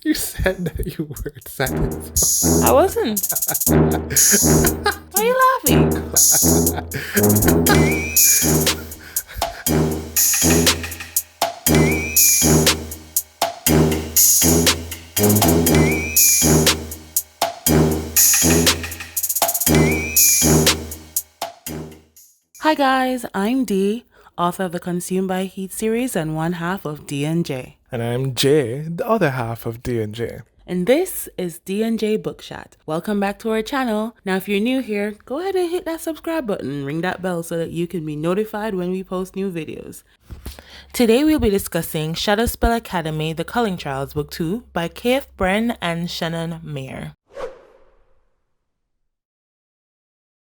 You said that you weren't satisfied. I wasn't. Why are you laughing? Hi guys, I'm Dee, author of the Consumed by Heat series and one half of D&J. And I'm Jay, the other half of D&J. And this is D&J Book Chat. Welcome back to our channel. Now, if you're new here, go ahead and hit that subscribe button and ring that bell so that you can be notified when we post new videos. Today, we'll be discussing Shadowspell Academy, the Culling Trials Book 2 by Breene and Shannon Mayer.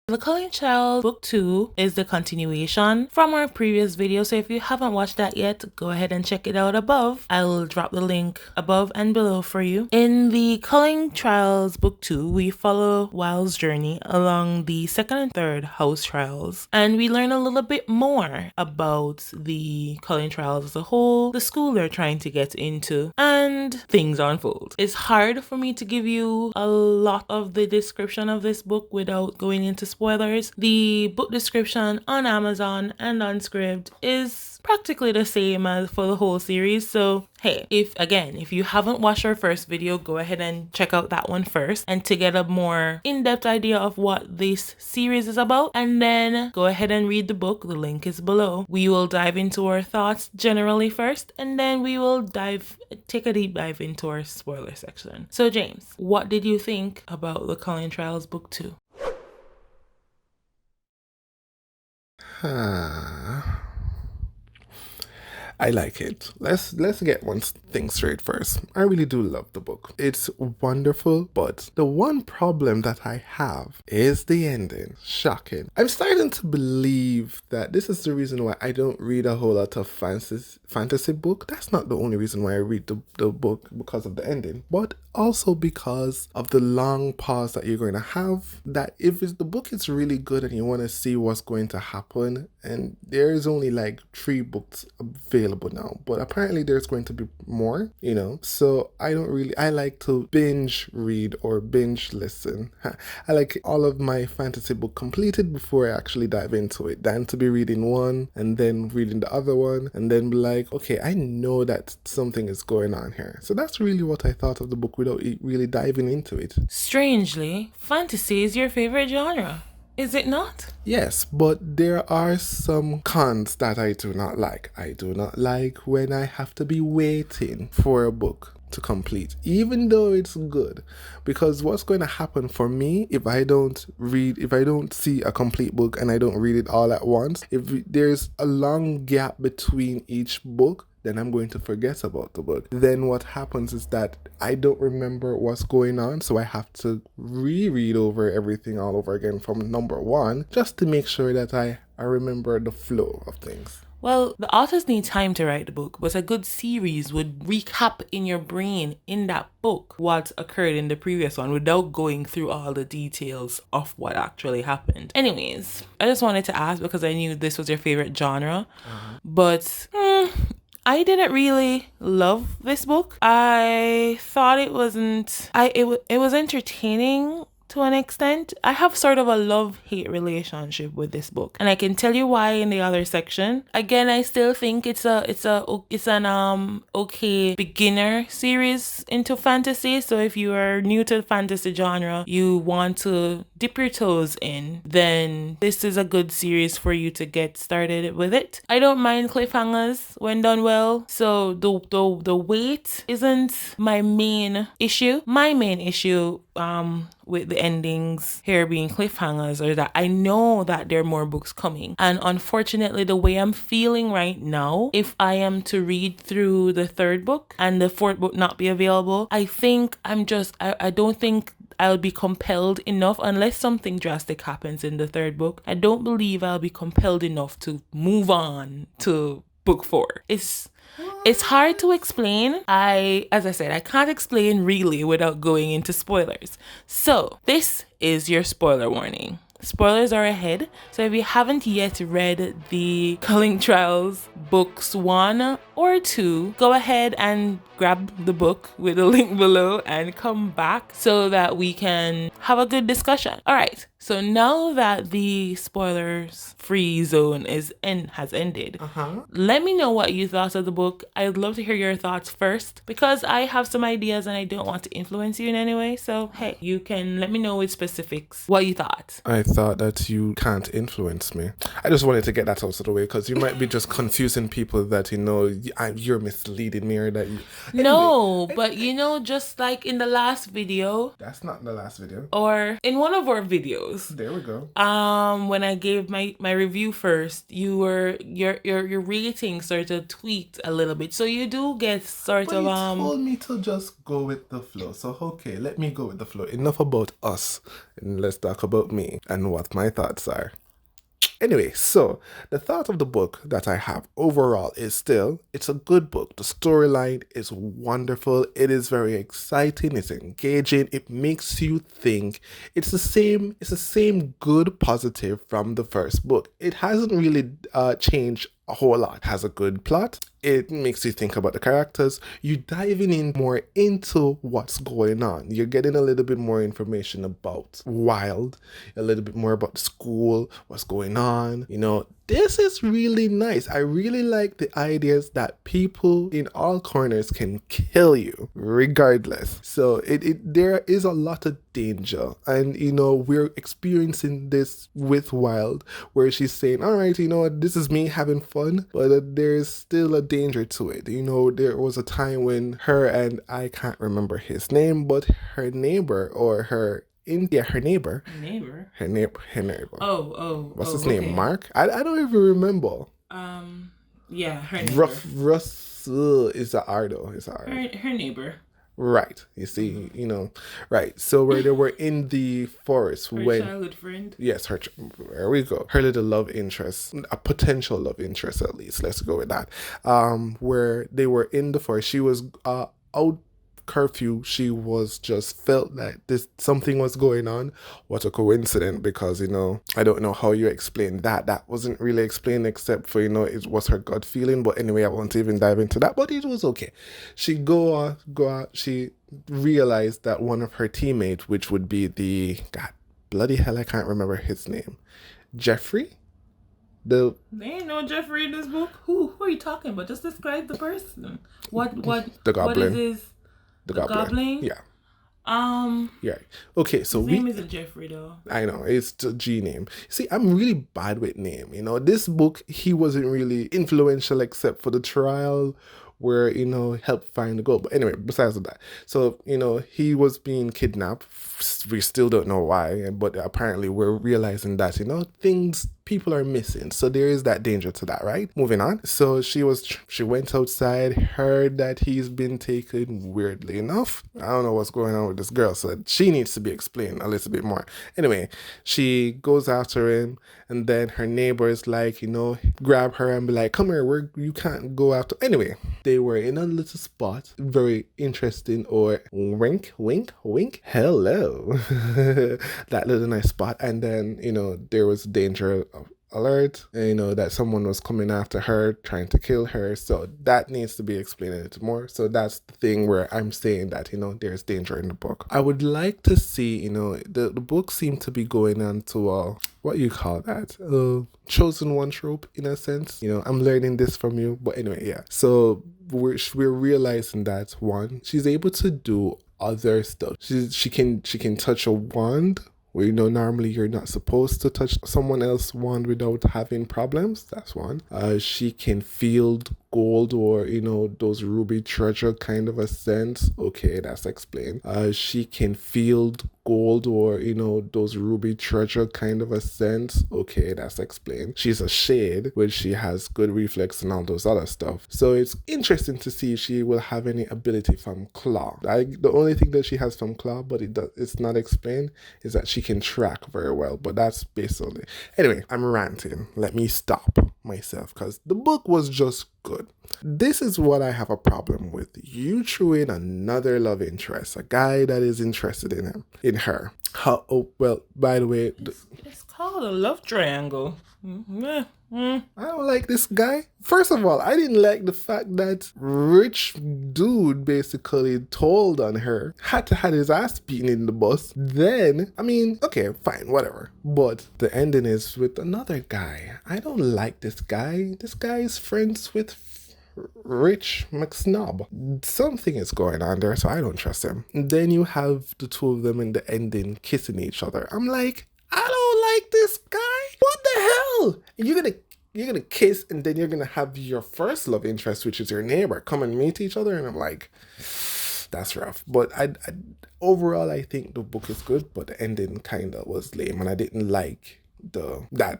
The Culling Trials Book 2 is the continuation from our previous video, so if you haven't watched that yet, go ahead and check it out above. I'll drop the link above and below for you. In the Culling Trials Book 2, we follow Wyld's journey along the second and third house trials, and we learn a little bit more about the Culling Trials as a whole, the school they're trying to get into, and things unfold. It's hard for me to give you a lot of the description of this book without going into spoilers. The book description on Amazon and on Scribd is practically the same as for the whole series. So hey, if you haven't watched our first video, go ahead and check out that one first, and to get a more in-depth idea of what this series is about, and then go ahead and read the book. The link is below. We will dive into our thoughts generally first, and then we will take a deep dive into our spoiler section. So James, what did you think about the Culling Trials Book 2? I like it. Let's get one thing straight first. I really do love the book. It's wonderful, but the one problem that I have is the ending. Shocking. I'm starting to believe that this is the reason why I don't read a whole lot of fantasy book. That's not the only reason why I read the book, because of the ending, but also because of the long pause that you're going to have. That if the book is really good and you want to see what's going to happen, and there is only like 3 books available now, but apparently there's going to be more, so I like to binge read or binge listen. I like all of my fantasy book completed before I actually dive into it, than to be reading one and then reading the other one and then be like, okay, I know that something is going on here. So that's really what I thought of the book without really diving into it. Strangely, fantasy is your favorite genre, is it not? Yes, but there are some cons that I do not like. I do not like when I have to be waiting for a book to complete, even though it's good, because what's going to happen for me if I don't see a complete book and I don't read it all at once, if there's a long gap between each book, then I'm going to forget about the book. Then what happens is that I don't remember what's going on, so I have to reread over everything all over again from number 1, just to make sure that I remember the flow of things. Well, the authors need time to write the book, but a good series would recap in your brain in that book what occurred in the previous one without going through all the details of what actually happened. Anyways, I just wanted to ask because I knew this was your favorite genre, but I didn't really love this book. I thought it was entertaining to an extent. I have sort of a love-hate relationship with this book, and I can tell you why in the other section. Again, I still think it's an okay beginner series into fantasy. So if you are new to the fantasy genre, you want to dip your toes in, then this is a good series for you to get started with it. I don't mind cliffhangers when done well, so the weight isn't my main issue. My main issue with the endings here being cliffhangers are that I know that there are more books coming, and unfortunately the way I'm feeling right now, if I am to read through the 3rd book and the 4th book not be available, I think I don't think I'll be compelled enough, unless something drastic happens in the 3rd book. I don't believe I'll be compelled enough to move on to book 4. It's hard to explain. As I said, I can't explain really without going into spoilers. So this is your spoiler warning. spoilers are ahead. So if you haven't yet read the Culling Trials books 1 or 2, go ahead and grab the book with the link below and come back so that we can have a good discussion. All right. So now that the spoilers free zone has ended, let me know what you thought of the book. I'd love to hear your thoughts first because I have some ideas and I don't want to influence you in any way. So hey, you can let me know with specifics what you thought. I thought that you can't influence me. I just wanted to get that out of the way because you might be just confusing people that, you're misleading me or that you... No, but just like in the last video. That's not the last video. Or in one of our videos. There we go. When I gave my review first, your rating sort of tweaked a little bit. So you do get sort of You told me to just go with the flow. So okay, let me go with the flow. Enough about us. And let's talk about me and what my thoughts are. Anyway, so the thought of the book that I have overall is still, it's a good book. The storyline is wonderful. It is very exciting. It's engaging. It makes you think. It's the same good positive from the first book. It hasn't really changed a whole lot. It has a good plot. It makes you think about the characters. You're diving in more into what's going on. You're getting a little bit more information about Wild, a little bit more about the school, what's going on. This is really nice. I really like the ideas that people in all corners can kill you regardless. So there is a lot of danger. And, we're experiencing this with Wild, where she's saying, all right, this is me having fun, but there's still a danger to it. There was a time when her and I can't remember his name, but her neighbor or her neighbor. Her neighbor. What's his name? Okay. Mark? I don't even remember. Yeah, her neighbor. Russ is the R though. It's R. Her neighbor. Right. You see, right. So where they were in the forest her childhood friend. Yes, there we go. Her little love interest, a potential love interest at least. Let's go with that. Where they were in the forest, she was out curfew. She was just felt that something was going on. What a coincidence, because I don't know how you explain that wasn't really explained except for it was her gut feeling. But anyway, I won't even dive into that, but it was okay. She go out, she realized that one of her teammates, which would be bloody hell, I can't remember his name, Jeffrey. There ain't no Jeffrey in this book. Who are you talking about? Just describe the person. What the goblin. What is his? The goblin. Yeah. Yeah. Okay, so his name isn't Jeffrey though. I know, it's the G name. See, I'm really bad with name. This book, he wasn't really influential except for the trial where, helped find the goal. But anyway, besides that, so, he was being kidnapped. We still don't know why, but apparently we're realizing that, people are missing. So there is that danger to that, right? Moving on. So she went outside, heard that he's been taken, weirdly enough. I don't know what's going on with this girl, so she needs to be explained a little bit more. Anyway, she goes after him, and then her neighbors grab her and be like, come here, you can't go after. Anyway, they were in a little spot, very interesting, or wink, hello. That little nice spot. And then, there was danger alert, that someone was coming after her, trying to kill her. So that needs to be explained a little more. So that's the thing where I'm saying that, there's danger in the book. I would like to see, the book seemed to be going on to what you call that? Chosen one trope, in a sense. I'm learning this from you. But anyway, yeah. So we're realizing that, one, she's able to do other stuff. She can touch a wand where normally you're not supposed to touch someone else's wand without having problems. That's one. She can field gold or those ruby treasure kind of a sense. Okay, that's explained. She can field gold or those ruby treasure kind of a sense. Okay, that's explained. She's a shade, which she has good reflex and all those other stuff. So it's interesting to see if she will have any ability from claw. The only thing that she has from claw, but it's not explained, is that she can track very well. But that's basically. Anyway, I'm ranting. Let me stop myself because the book was just good. This is what I have a problem with. You threw in another love interest, a guy that is interested in her. Oh, well, by the way, It's called a love triangle. I don't like this guy. First of all, I didn't like the fact that rich dude basically told on her, had to have his ass beaten in the bus. Then, I mean, okay, fine, whatever. But the ending is with another guy. I don't like this guy. This guy is friends with Rich McSnob. Something is going on there, so I don't trust him. And then you have the two of them in the ending kissing each other. I'm like, I don't like this guy. What the hell? You're gonna kiss, and then you're gonna have your first love interest, which is your neighbor, come and meet each other, and I'm like, that's rough. But I overall, I think the book is good, but the ending kind of was lame, and I didn't like that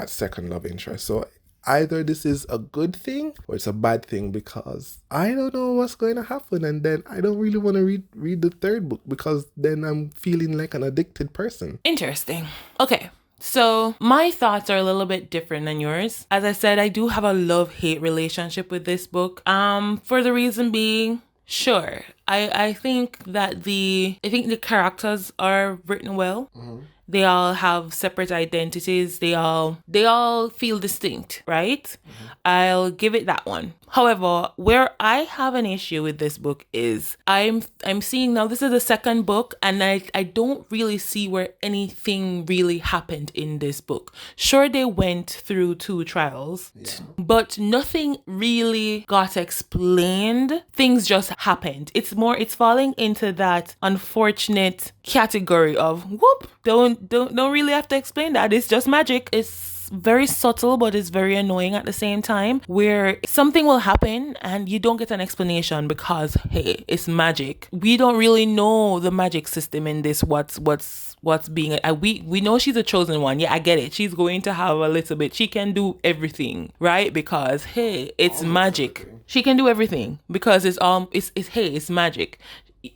second love interest. So either this is a good thing or it's a bad thing, because I don't know what's going to happen, and then I don't really want to read the third book, because then I'm feeling like an addicted person. Interesting. Okay. So my thoughts are a little bit different than yours. As I said, I do have a love-hate relationship with this book. For the reason being, sure, I think the characters are written well. Mm-hmm. They all have separate identities. They all feel distinct, right? Mm-hmm. I'll give it that one. However, where I have an issue with this book is I'm seeing now, this is the second book, and I don't really see where anything really happened in this book. Sure, they went through 2 trials, but nothing really got explained. Things just happened. It's falling into that unfortunate category of whoop, don't really have to explain that. It's just magic. It's very subtle, but it's very annoying at the same time, where something will happen and you don't get an explanation because, hey, it's magic. We don't really know the magic system in this. What's being we know she's a chosen one. Yeah, I get it. She's going to have a little bit. She can do everything, right? Because hey, it's almost magic. Everything. She can do everything because it's magic.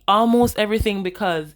Almost everything, because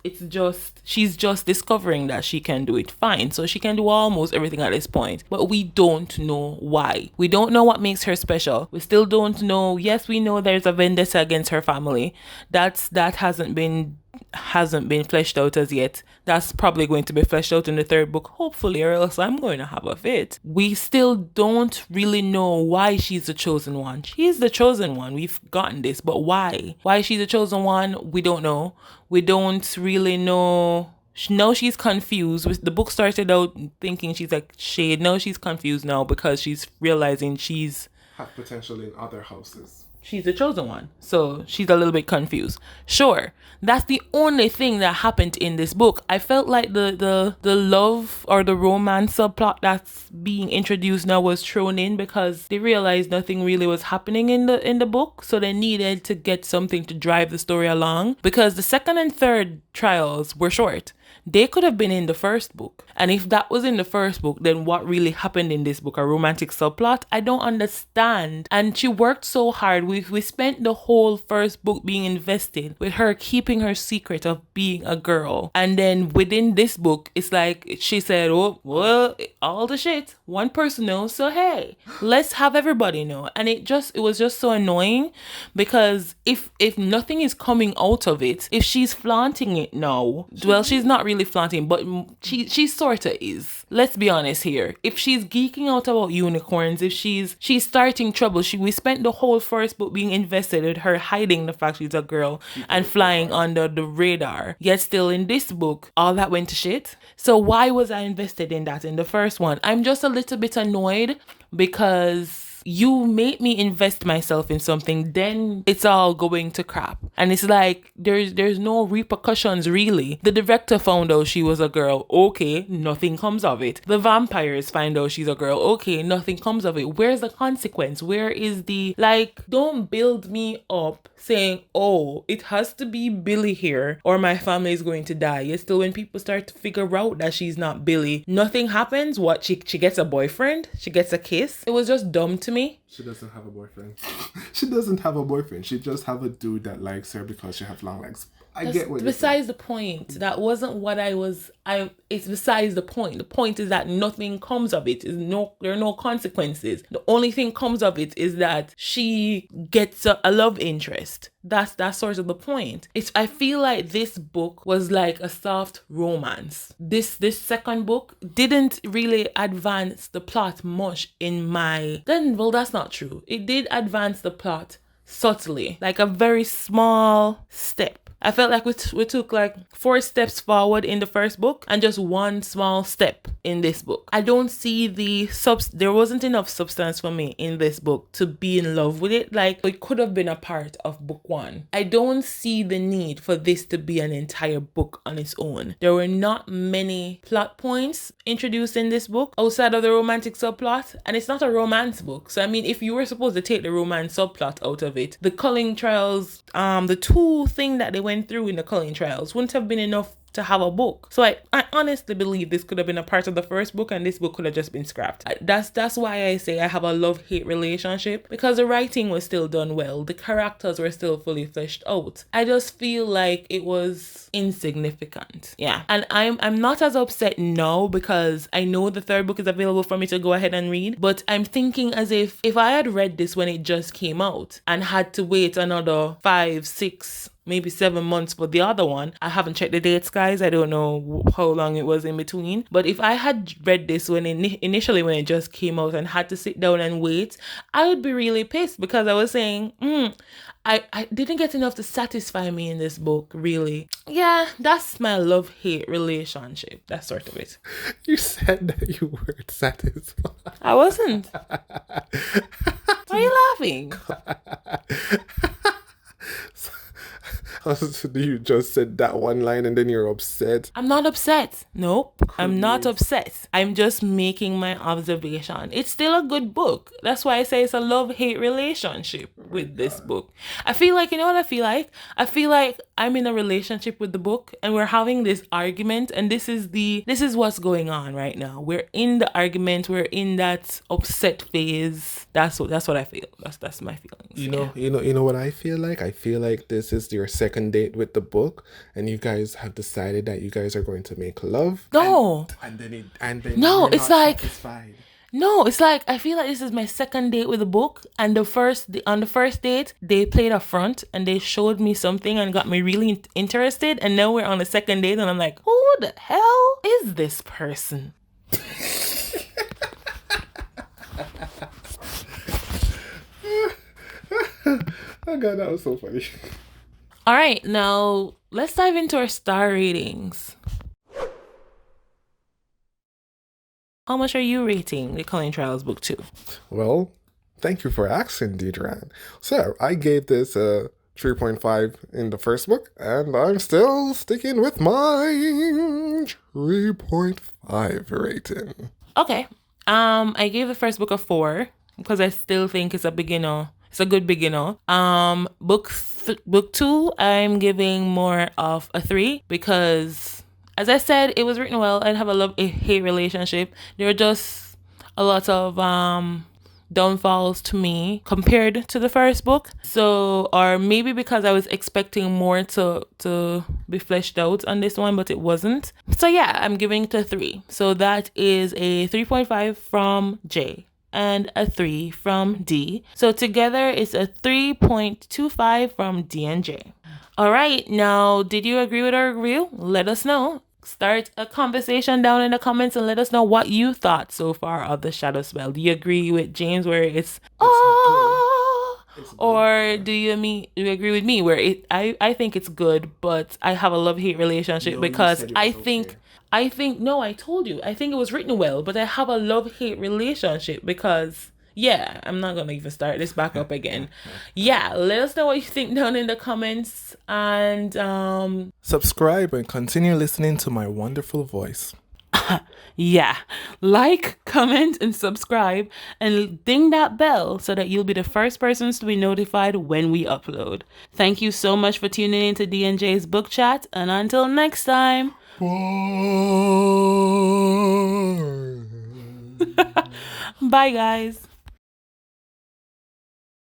she's just discovering that she can do it fine. So she can do almost everything at this point, but we don't know why. We don't know what makes her special. We still don't know. Yes, we know there's a vendetta against her family. That hasn't been fleshed out as yet. That's probably going to be fleshed out in the third book, hopefully, or else I'm going to have a fit. We still don't really know why she's the chosen one. She's the chosen one. We've gotten this, but why? Why she's the chosen one, we don't know. We don't really know. Now she's confused. The book started out thinking she's like Shade. Now she's confused now because she's realizing she's have potential in other houses. She's the chosen one. So she's a little bit confused. Sure, that's the only thing that happened in this book. I felt like the love or the romance subplot that's being introduced now was thrown in because they realized nothing really was happening in the book. So they needed to get something to drive the story along, because the second and third trials were short. They could have been in the first book. And if that was in the first book, then what really happened in this book? A romantic subplot? I don't understand. And she worked so hard. We spent the whole first book being invested with her keeping her secret of being a girl. And then within this book, it's like she said, oh, well, all the shit, one person knows. So hey, let's have everybody know. And it was just so annoying, because if nothing is coming out of it, if she's flaunting it now, well, she's not really flaunting, but she sort of is. Let's be honest here. If she's geeking out about unicorns, if she's starting trouble, we spent the whole first book being invested with her hiding the fact she's a girl and flying under the radar. Yet still in this book, all that went to shit. So why was I invested in that in the first one? I'm just a little bit annoyed because you made me invest myself in something, then it's all going to crap. And it's like, there's no repercussions really. The director found out she was a girl. Okay, nothing comes of it. The vampires find out she's a girl. Okay, nothing comes of it. Where's the consequence? Where is don't build me up saying, oh, it has to be Billy here or my family is going to die. Yet still when people start to figure out that she's not Billy, nothing happens. What, she gets a boyfriend? She gets a kiss? It was just dumb to me. She doesn't have a boyfriend. She doesn't have a boyfriend. She just have a dude that likes her because she has long legs. I get what you're saying. Besides the point, that wasn't what I was it's besides the point. The point is that nothing comes of it. There are no consequences. The only thing comes of it is that she gets a love interest. That's sort of the point. I feel like this book was like a soft romance. This second book didn't really advance the plot much well, that's not true. It did advance the plot subtly, like a very small step. I felt like we took like 4 steps forward in the first book and just 1 small step in this book. I don't see there wasn't enough substance for me in this book to be in love with it. Like, it could have been a part of book 1. I don't see the need for this to be an entire book on its own. There were not many plot points introduced in this book outside of the romantic subplot, and it's not a romance book. So I mean, if you were supposed to take the romance subplot out of it, the Culling Trials, the 2 thing that they went through in the Culling Trials wouldn't have been enough to have a book. So I honestly believe this could have been a part of the first book and this book could have just been scrapped. That's why I say I have a love-hate relationship, because the writing was still done well. The characters were still fully fleshed out. I just feel like it was insignificant. Yeah. And I'm not as upset now because I know the third book is available for me to go ahead and read, but I'm thinking as if I had read this when it just came out and had to wait another 5, 6, maybe 7 months for the other one. I haven't checked the dates, guys. I don't know how long it was in between. But if I had read this initially when it just came out and had to sit down and wait, I would be really pissed because I was saying, I didn't get enough to satisfy me in this book, really. Yeah, that's my love-hate relationship. That's sort of it. You said that you weren't satisfied. I wasn't. Why are you laughing? You just said that one line and then you're upset. I'm not upset. Nope. I'm not upset. I'm just making my observation. It's still a good book. That's why I say it's a love-hate relationship with this book. I feel like, you know what I feel like? I feel like I'm in a relationship with the book and we're having this argument, and this is what's going on right now. We're in the argument. We're in that upset phase. That's what I feel. That's my feelings. You know what I feel like? I feel like this is your second date with the book and you guys have decided that you guys are going to make love. No. And then no, it's like satisfied. No, it's like I feel like this is my second date with the book, and on the first date they played a front and they showed me something and got me really interested, and now we're on the second date and I'm like, who the hell is this person? Oh god, that was so funny. All right, now let's dive into our star ratings. How much are you rating the Culling Trials Book 2? Well, thank you for asking, Deidran. So, I gave this a 3.5 in the first book, and I'm still sticking with my 3.5 rating. Okay. I gave the first book a 4 because I still think it's a beginner. It's a good beginner. Book 2, I'm giving more of a 3 because, as I said, it was written well. I'd have a love-hate relationship. There are just a lot of downfalls to me compared to the first book. So, or maybe because I was expecting more to be fleshed out on this one, but it wasn't. So yeah, I'm giving it a 3. So that is a 3.5 from J and a 3 from D. So together it's a 3.25 from D and J. All right, now did you agree with our review? Let us know. Start a conversation down in the comments and let us know what you thought so far of the Shadowspell. Do you agree with James where it's or do you agree with me where I think it's good, but I have a love-hate relationship because I think no, I told you. I think it was written well, but I have a love-hate relationship because, yeah, I'm not going to even start this back up again. Yeah, let us know what you think down in the comments and subscribe and continue listening to my wonderful voice. Yeah, like, comment, and subscribe, and ding that bell so that you'll be the first persons to be notified when we upload. Thank you so much for tuning in to D&J's Book Chat, and until next time. Bye, guys.